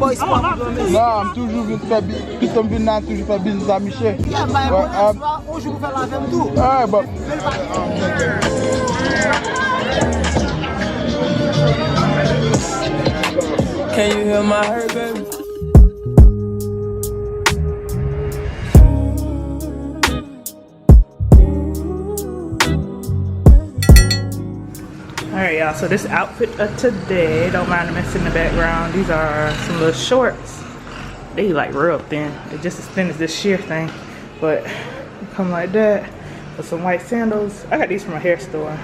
Non, I'm toujours venu faire business. Puis comme venu toujours faire business à Michel. Yeah, but aujourd'hui vous faites la même tout. Ah, bon. Can you hear my heart, baby? Alright y'all, so this outfit of today, don't mind the mess in the background. These are some little shorts. They like real thin. They're just as thin as this sheer thing. But they come like that. With some white sandals. I got these from a hair store.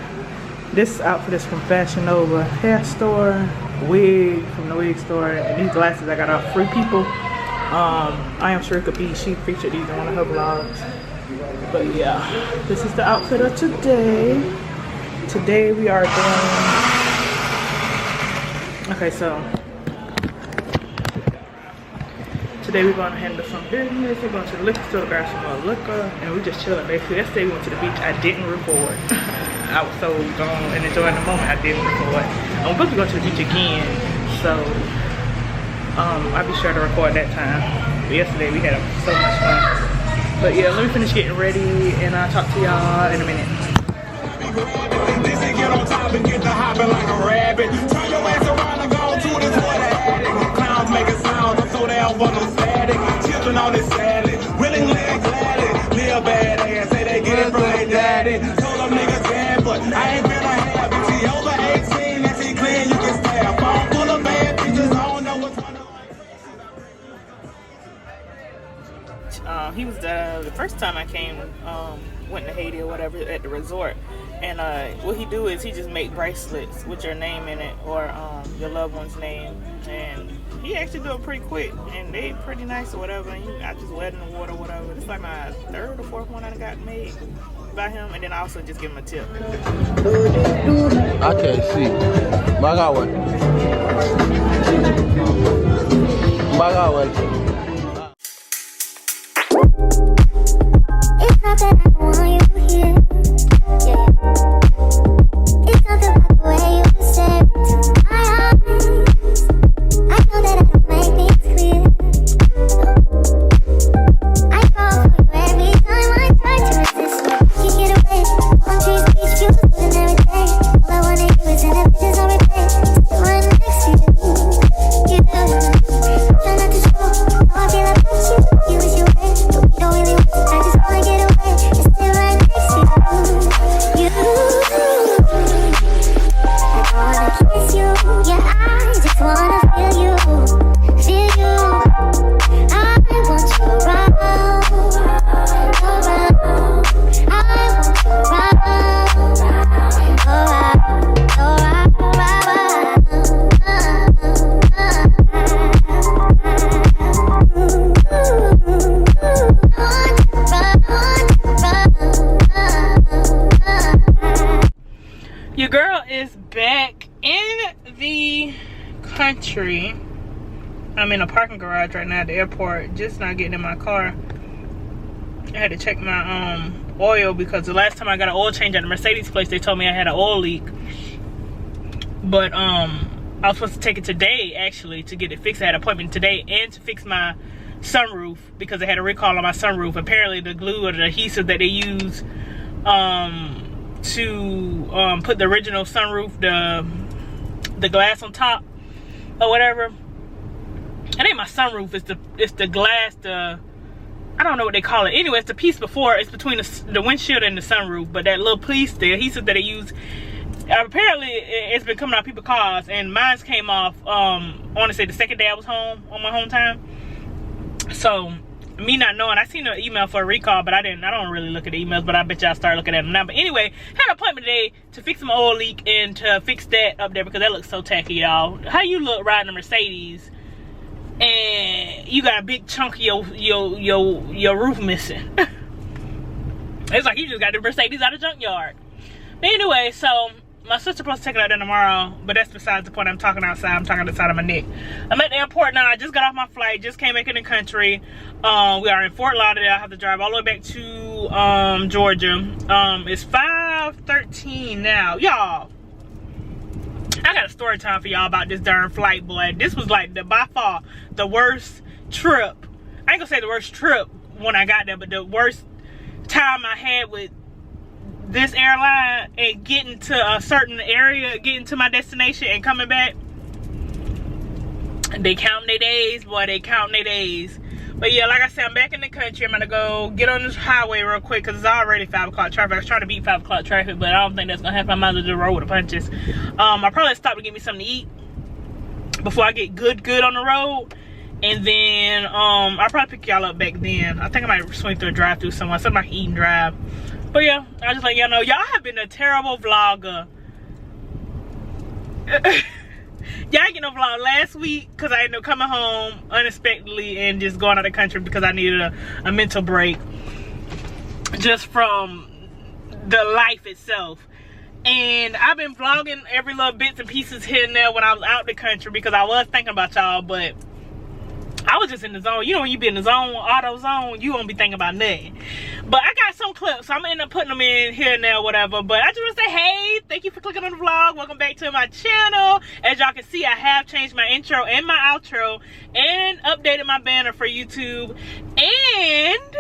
This outfit is from Fashion Nova hair store. Wig from the wig store. And these glasses I got off Free People. I am Sharika B. She featured these in one of her vlogs. But yeah, this is the outfit of today. Today we are doing, okay, so today we're going to handle some business. We're going to the liquor store to grab some more liquor, and we're just chilling basically. Yesterday we went to the beach. I didn't record. I was so gone and enjoying the moment. I didn't record. I'm supposed to go to the beach again, so I'll be sure to record that time. But yesterday we had so much fun. But yeah, let me finish getting ready, and I'll talk to y'all in a minute. Get on top and get the hopping like a rabbit. Turn your ass around and go to the toilet attic. Clowns making sounds, I'm so down for no static. Children on this salad, willingly and gladly. Live bad ass, say they get it from their daddy. Told them niggas bad, but I ain't been a habit. See, over 18, let's see clean, you can stab. Phone full of bad bitches, I don't know what's going on. He was the first time I came, went to Haiti or whatever at the resort. And what he do is he just make bracelets with your name in it or your loved one's name, and he actually do it pretty quick, and they pretty nice or whatever. And I just wet in the water or whatever. It's like my third or fourth one I got made by him, and then I also just give him a tip. I can't see. Magawal. It's not that I don't want you here. Yeah. It's not the way you stare into my eyes. I know that I don't make things clear. I fall for you every time I try to resist you. You get away, palm trees, beach views, and everything. All I wanna do is send the pictures on replay. Still right next to you. You do. Try not to show how I feel about you. You wish you were, but we don't really want to. I just wanna get away. You're still right next to you. You. I wanna kiss you, yeah, I just wanna feel you, feel you. I want you around, around. I want you around, Your girl is back in the country. I'm in a parking garage right now at the airport, just not getting in my car. I had to check my oil because the last time I got an oil change at the Mercedes place, they told me I had an oil leak. But I was supposed to take it today actually to get it fixed. I had an appointment today and to fix my sunroof because they had a recall on my sunroof. Apparently the glue or the adhesive that they use to put the original sunroof, the glass on top or whatever. It ain't my sunroof, it's the glass, I don't know what they call it. Anyway, it's the piece before, it's between the windshield and the sunroof, but that little piece, the adhesive that they use, apparently it's been coming out people's cars, and mine came off, I want to say the second day I was home, on my home time. So, me not knowing, I seen an email for a recall, but I don't really look at the emails, but I bet y'all start looking at them now. But anyway, had an appointment today to fix my oil leak and to fix that up there because that looks so tacky, y'all. How you look riding a Mercedes and you got a big chunk of your roof missing? It's like you just got the Mercedes out of the junkyard. But anyway, so my sister's supposed to take it out there tomorrow, but that's besides the point. I'm talking outside. I'm talking outside of my neck. I'm at the airport now. I just got off my flight. Just came back in the country. We are in Fort Lauderdale. I have to drive all the way back to Georgia. It's 5:13 now. Y'all, I I got a story time for y'all about this darn flight, boy. This was like by far the worst trip. I ain't gonna say the worst trip when I got there, but the worst time I had with this airline and getting to a certain area, getting to my destination and coming back. They counting their days, boy. They counting their days. But yeah, like I said, I'm back in the country. I'm gonna go get on this highway real quick because it's already 5 o'clock traffic. I was trying to beat 5 o'clock traffic, but I don't think that's gonna happen. I'm out of the road with the punches. I'll probably stop to get me something to eat before I get good on the road. And then I'll probably pick y'all up back then. I think I might swing through a drive-through somewhere, something I can eat and drive. But yeah, I just let y'all know, y'all have been a terrible vlogger. Y'all ain't get no vlog last week because I ended up coming home unexpectedly and just going out of the country because I needed a mental break just from the life itself. And I've been vlogging every little bits and pieces here and there when I was out the country because I was thinking about y'all, but I was just in the zone. You know, when you be in the zone, auto zone, you won't be thinking about nothing. But I got some clips, so I'm gonna end up putting them in here and there, whatever. But I just want to say, hey, thank you for clicking on the vlog. Welcome back to my channel. As y'all can see, I have changed my intro and my outro and updated my banner for YouTube. And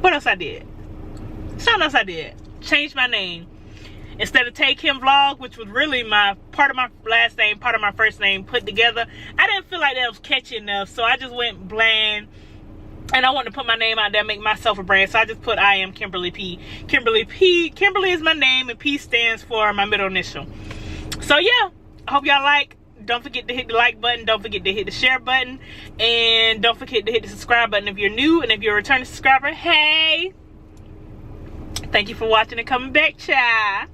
what else I did? Something else I did. Changed my name. Instead of Take Him Vlog, which was really part of my last name, part of my first name put together, I didn't feel like that was catchy enough, so I just went bland. And I wanted to put my name out there, make myself a brand, so I just put I am Kimberly P. Kimberly P. Kimberly is my name, and P stands for my middle initial. So yeah, I hope y'all like. Don't forget to hit the like button. Don't forget to hit the share button. And don't forget to hit the subscribe button if you're new. And if you're a returning subscriber, hey! Thank you for watching and coming back, child.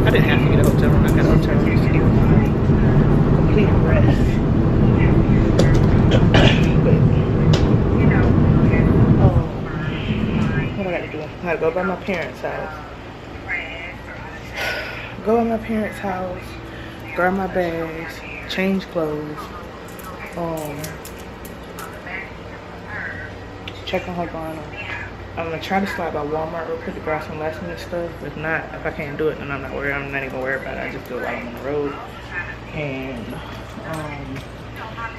I didn't have to get a hotel room. I got a hotel room to give complete rest. What I gotta do? I gotta go by my parents' house. Go by my parents' house, grab my bags, change clothes, check on her going on. I'm gonna try to slide by Walmart real quick to grab some last minute stuff. If not, if I can't do it, then I'm not worried. I'm not even worried about it. I just do it while I'm on the road. And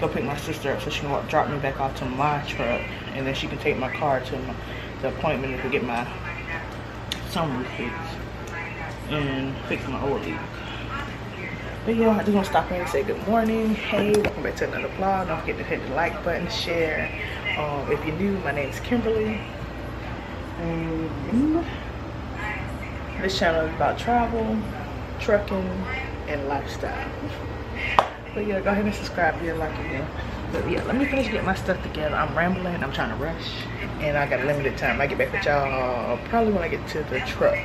go pick my sister up so she can drop me back off to my truck, and then she can take my car to the appointment to get my sunroof fixed and fix my oil leak. But yeah, I just want to stop in and say good morning. Hey, welcome back to another vlog. Don't forget to hit the like button, share. If you're new, my name is Kimberly. And this channel is about travel, trucking, and lifestyle. But yeah, go ahead and subscribe if you like it. But yeah, let me finish getting my stuff together. I'm rambling, I'm trying to rush, and I got a limited time. I get back with y'all probably when I get to the truck.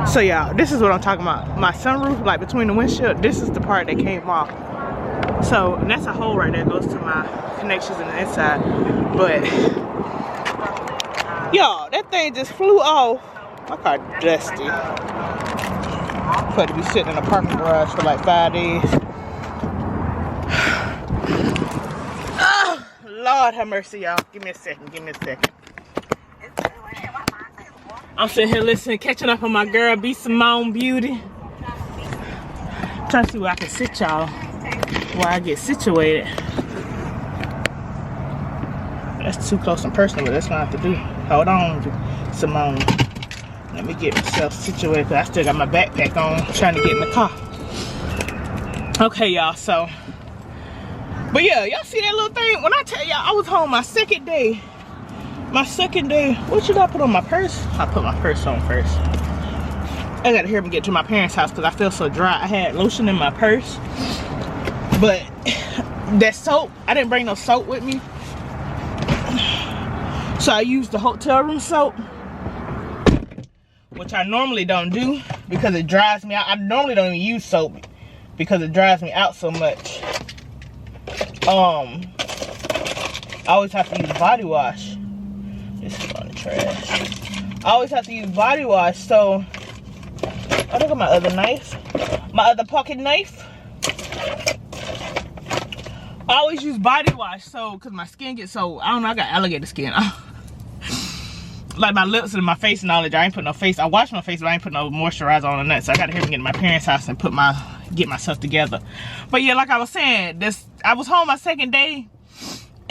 So y'all, this is what I'm talking about. My sunroof, like between the windshield, this is the part that came off. So that's a hole right there, goes to my connections in the inside. But y'all, that thing just flew off. My car dusty. Had to be sitting in a parking garage for like 5 days. Oh, Lord have mercy, y'all. Give me a second, give me a second. I'm sitting here listening, catching up on my girl B Simone Beauty. Trying to see where I can sit y'all, where I get situated. That's too close and personal, but that's what I have to do. Hold on, Simone. Let me get myself situated, because I still got my backpack on, trying to get in the car. Okay, y'all, so. But yeah, y'all see that little thing? When I tell y'all, I was home my second day. What should I put on my purse? I put my purse on first. I gotta hurry and get to my parents' house because I feel so dry. I had lotion in my purse, but that soap, I didn't bring no soap with me. So I used the hotel room soap, which I normally don't do because it dries me out. I normally don't even use soap because it dries me out so much. I always have to use body wash. This is on the trash. I always have to use body wash, so oh, look at my other knife. My other pocket knife. I always use body wash, so because my skin gets so, I don't know, I got alligator skin. Like my lips and my face and all that. I ain't put no face. I wash my face, but I ain't put no moisturizer on or nothing. So I gotta hurry and get to my parents' house and get myself together. But yeah, like I was saying, I was home my second day.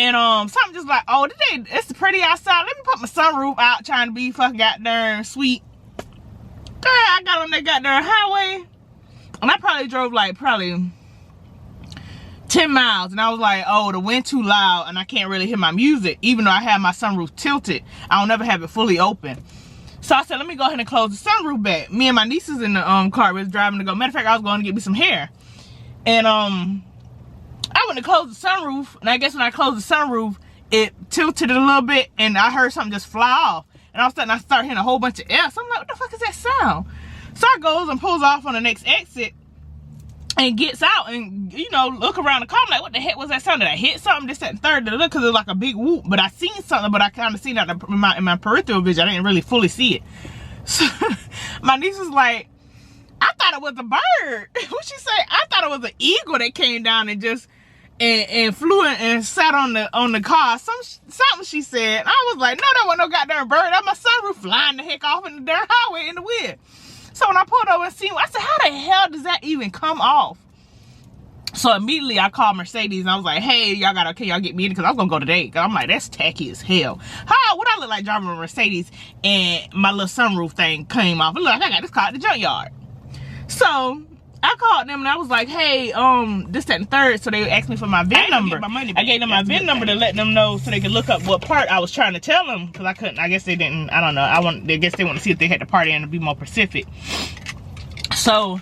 And something just like, oh, today it's pretty outside. Let me put my sunroof out, trying to be fucking goddamn sweet. Girl, I got on that goddamn highway, and I probably drove like 10 miles, and I was like, oh, the wind too loud, and I can't really hear my music, even though I have my sunroof tilted. I don't ever have it fully open. So I said, let me go ahead and close the sunroof back. Me and my nieces in the car was driving to go. Matter of fact, I was going to get me some hair, and I went to close the sunroof, and I guess when I closed the sunroof, it tilted it a little bit, and I heard something just fly off. And all of a sudden, I start hearing a whole bunch of air. So I'm like, what the fuck is that sound? So I goes and pulls off on the next exit, and gets out, and, you know, look around the car. I'm like, what the heck was that sound? Did I hit something? This, that, and third. Because it was like a big whoop. But I seen something, but I kind of seen that in my peripheral vision. I didn't really fully see it. So my niece was like, I thought it was a bird. What she say? I thought it was an eagle that came down and just and flew and sat on the car. Something she said. I was like, no, that wasn't no goddamn bird. That was my sunroof flying the heck off in the darn highway in the wind. So when I pulled over and seen, I said, how the hell does that even come off? So immediately I called Mercedes and I was like, hey, can y'all get me in? Because I was gonna go today. Cause I'm like, that's tacky as hell. What I look like driving a Mercedes and my little sunroof thing came off. It looked like I got this car at the junkyard. So I called them and I was like, hey, this, that, and third. So they asked me for my VIN number. I gave them my VIN number to let them know so they could look up what part I was trying to tell them. Because I couldn't, I guess they didn't, I don't know. I guess they want to see if they had the part in to be more specific. So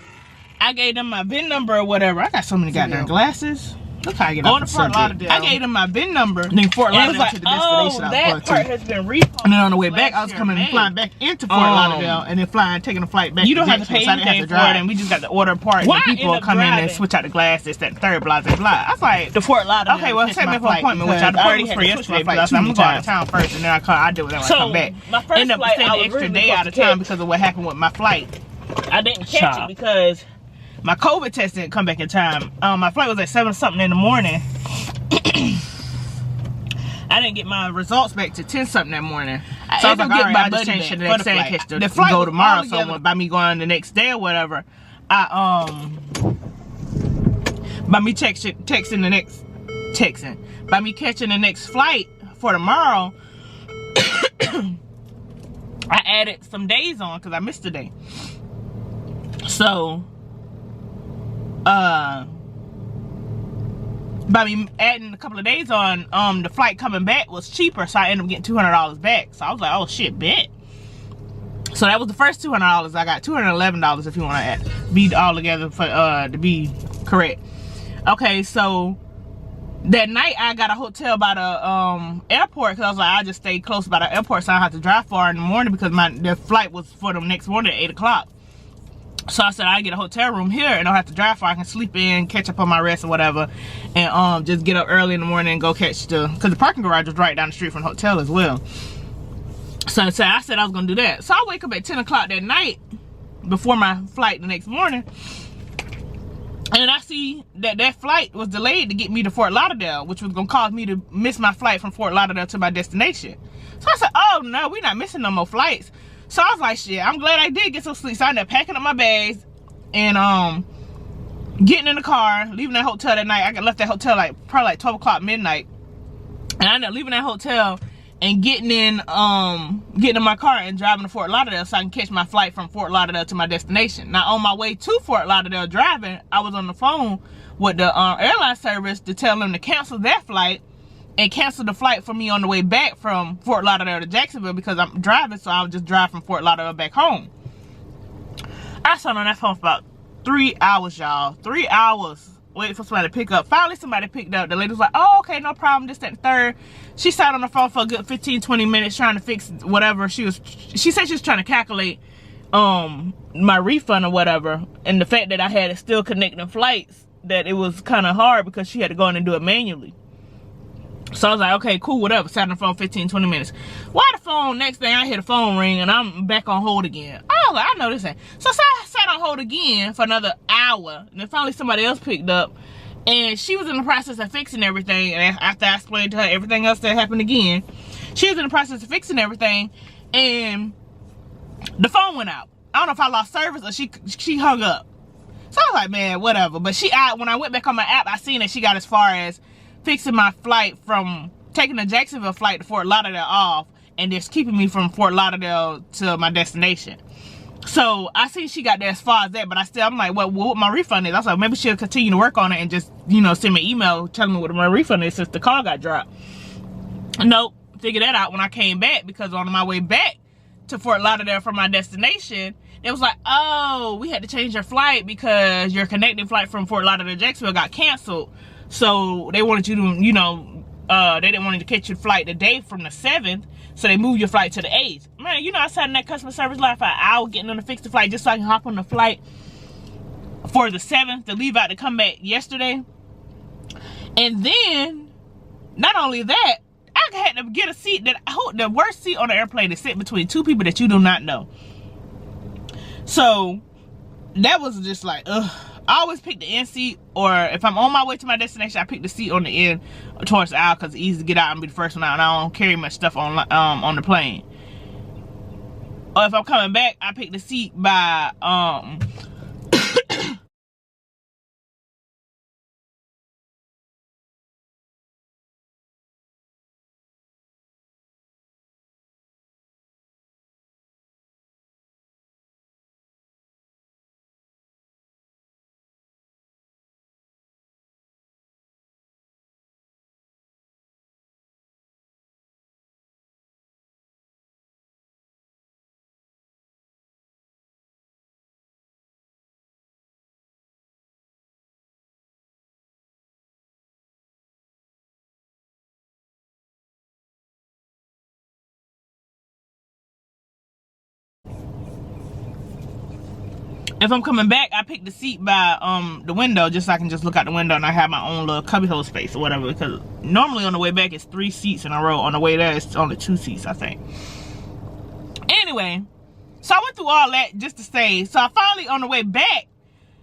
I gave them my VIN number or whatever. I got so many goddamn glasses. Look how I get on the Fort Lauderdale. I gave them my VIN number. And then Fort Lauderdale like, to the destination I was going to. Part has been refunded. And then on the way back, I was coming and flying back into Fort Lauderdale and then taking a flight back. You don't have to pay anything for it, and we just got to order a part. Why and people come in and switch out the glass, this, that, and third, blah, blah, blah. I was like, the Fort Lauderdale. Okay, well, take me for an appointment, which I already had for yesterday. Because I'm going to go out of town first, and then I deal with that when I come back. End up staying an extra day out of town because of what happened with my flight. I didn't catch it because my COVID test didn't come back in time. My flight was at 7-something in the morning. I didn't get my results back to 10-something that morning. So I was like, all right, I'll just change to the next day and catch the flight go tomorrow. So by me going the next day or whatever, by me catching the next flight for tomorrow, I added some days on because I missed a day. So by me adding a couple of days on, the flight coming back was cheaper, so I ended up getting $200 back. So I was like, oh shit, bet. So that was the first $200. I got $211 if you want to be all together for to be correct. Okay, so that night I got a hotel by the airport because I was like, I just stay close by the airport so I don't have to drive far in the morning because the flight was for the next morning at 8 o'clock. So I said, I get a hotel room here and I don't have to drive far. I can sleep in, catch up on my rest or whatever, and just get up early in the morning and go catch because the parking garage was right down the street from the hotel as well. So I said I was gonna do that. So I wake up at 10 o'clock that night before my flight the next morning, and I see that flight was delayed to get me to Fort Lauderdale, which was gonna cause me to miss my flight from Fort Lauderdale to my destination. So I said, oh no, we're not missing no more flights. So I was like, shit, I'm glad I did get some sleep. So I ended up packing up my bags and getting in the car, leaving that hotel that night. I left that hotel probably like 12 o'clock midnight. And I ended up leaving that hotel and getting in my car and driving to Fort Lauderdale so I can catch my flight from Fort Lauderdale to my destination. Now on my way to Fort Lauderdale driving, I was on the phone with the airline service to tell them to cancel that flight and cancel the flight for me on the way back from Fort Lauderdale to Jacksonville because I'm driving, so I'll just drive from Fort Lauderdale back home. I sat on that phone for about 3 hours, y'all. 3 hours waiting for somebody to pick up. Finally, somebody picked up. The lady was like, oh, okay, no problem, this, that, and third. She sat on the phone for a good 15, 20 minutes trying to fix whatever. She said she was trying to calculate my refund or whatever. And the fact that I had still connecting flights, that it was kind of hard because she had to go in and do it manually. So I was like, okay, cool, whatever. Sat on the phone 15, 20 minutes. Why the phone? Next thing I hear the phone ring and I'm back on hold again. Oh, I know this ain't. So I sat on hold again for another hour. And then finally somebody else picked up. And she was in the process of fixing everything. And after I explained to her everything else that happened again, she was in the process of fixing everything. And the phone went out. I don't know if I lost service or she hung up. So I was like, man, whatever. But when I went back on my app, I seen that she got as far as fixing my flight from taking the Jacksonville flight to Fort Lauderdale off and just keeping me from Fort Lauderdale to my destination. So I see she got there as far as that, but I'm like, well, what my refund is? I was like, maybe she'll continue to work on it and just, send me an email telling me what my refund is since the call got dropped. Nope, figured that out when I came back, because on my way back to Fort Lauderdale from my destination, it was like, oh, we had to change your flight because your connecting flight from Fort Lauderdale to Jacksonville got canceled. So they wanted you to, they didn't want you to catch your flight the day from the 7th, so they moved your flight to the 8th. Man, I sat in that customer service line for an hour getting them to fix the flight just so I can hop on the flight for the 7th to leave out to come back yesterday. And then, not only that, I had to get a seat the worst seat on the airplane to sit between two people that you do not know. So that was just like, ugh. I always pick the end seat, or if I'm on my way to my destination, I pick the seat on the end towards the aisle because it's easy to get out and be the first one out, and I don't carry much stuff on the plane. Or if I'm coming back, I pick the seat by if I'm coming back, I pick the seat by the window just so I can just look out the window and I have my own little cubbyhole space or whatever, because normally on the way back it's 3 seats in a row. On the way there it's only 2 seats, I think. Anyway, so I went through all that just to say, so I finally on the way back,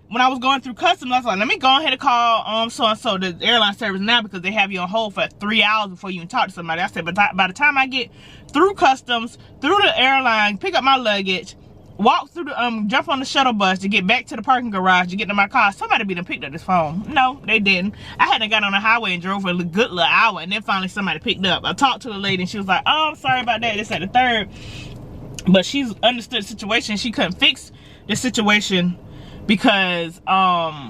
when I was going through customs, I was like, let me go ahead and call so-and-so, the airline service now, because they have you on hold for 3 hours before you can talk to somebody. I said, but by the time I get through customs, through the airline, pick up my luggage, walk through the jump on the shuttle bus to get back to the parking garage to get to my car, somebody be done picked up this phone. No, they didn't. I hadn't got on the highway and drove for a good little hour, and then finally somebody picked up. I talked to the lady and she was like, oh, I'm sorry about that, this, that, the third. But she's understood the situation. She couldn't fix the situation because my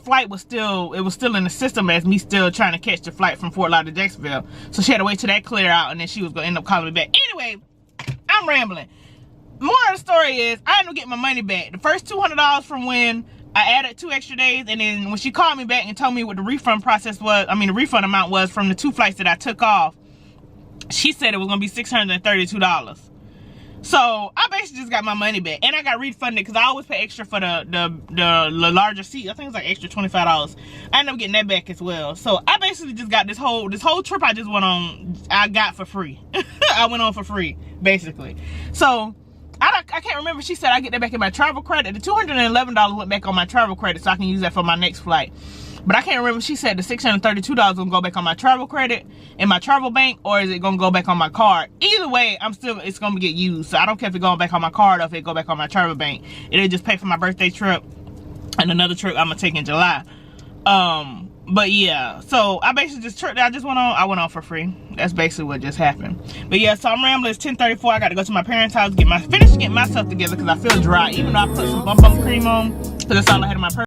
flight was still in the system as me still trying to catch the flight from Fort Lauderdale to Jacksonville. So she had to wait till that clear out, and then she was gonna end up calling me back. Anyway, I'm rambling. More of the story is I ended up getting my money back. The first $200 from when I added 2 extra days, and then when she called me back and told me what the refund process was, the refund amount was from the 2 flights that I took off, she said it was gonna be $632. So I basically just got my money back, and I got refunded because I always pay extra for the larger seat. I think it's like extra $25. I ended up getting that back as well. So I basically just got this whole trip I just went on. I got for free. I went on for free basically. So I can't remember. She said I get that back in my travel credit. The $211 went back on my travel credit, so I can use that for my next flight. But I can't remember. She said the $632 gonna go back on my travel credit in my travel bank, or is it gonna go back on my card? Either way, it's gonna get used. So I don't care if it going back on my card or if it go back on my travel bank. It'll just pay for my birthday trip and another trip I'm gonna take in July. But yeah, so I basically I went on for free. That's basically what just happened. But yeah, so I'm rambling. It's 10:34. I got to go to my parents' house, finish getting myself together because I feel dry. Even though I put some bum cream on, because that's all I had in my purse.